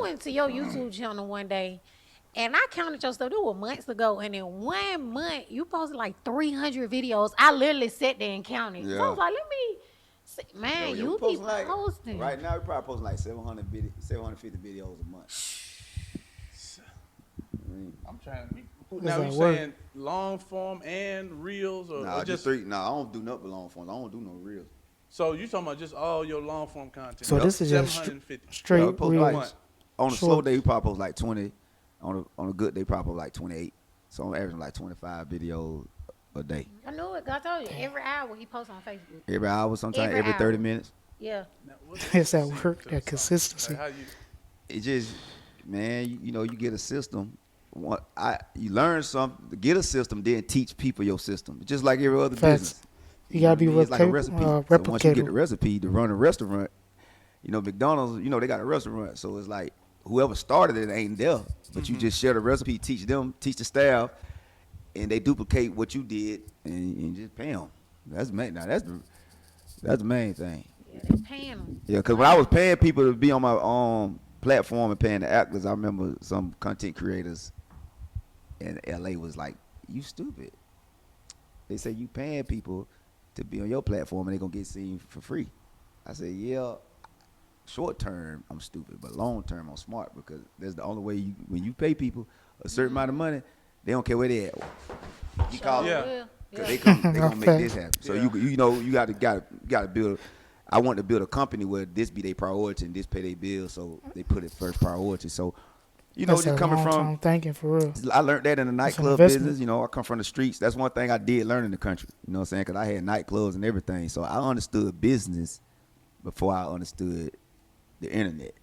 went to your YouTube channel one day. And I counted your stuff. It was months ago. And in 1 month, you posted like 300 videos. I literally sat there and counted. So I Yeah. was like, let me see. Yo, Man, yo, we you be posting like posting. right now. We probably posting like 750 videos a month. I mean, I'm trying to be. It's Now you like work. saying long form and reels or nah, just just three. Nah, I don't do nothing but long forms. I don't do no reels. so you talking about just all your long form content? So Yep. this is just 750. Yeah, we straight post real. like Month. on a slow Shorts. day we probably post like 20. On a good day, probably post like 28. So I'm averaging like 25 videos a day. I knew it. 'Cause I told you, every hour he posts on Facebook. Every hour, sometimes Every every 30 hour. minutes. Yeah. Now, what's It's that the secret work, to that the sauce? consistency. Like how you? It just, man, you know, you get a system. You learn something, get a system, then teach people your system. Just like every other Facts. business. You gotta know be what I mean? It's like a recipe. So once you get the replicator. recipe to run a restaurant, you know, McDonald's, you know, they got a restaurant. So it's like whoever started it ain't there. But you just share the recipe, teach them, teach the staff, and they duplicate what you did and just pay them. That's main. Now that's the main thing. Yeah, they paying them. Yeah, because when I was paying people to be on my platform and paying the actors, I remember some content creators in LA was like, "You stupid." They say you paying people to be on your platform and they gonna get seen for free. I said, "Yeah, short term I'm stupid, but long term I'm smart because that's the only way you when you pay people a certain amount of money, they don't care where they at. You call Yeah. them Will. because Yeah. they gonna make this happen. So Yeah. you know you gotta build. I want to build a company where this be their priority and this pay their bills, so they put it first priority. So, you know, That's just a coming long from, term thinking for real. I learned that in the That's an nightclub investment. business. You know, I come from the streets. That's one thing I did learn in the country. You know what I'm saying? Because I had nightclubs and everything. So I understood business before I understood the internet.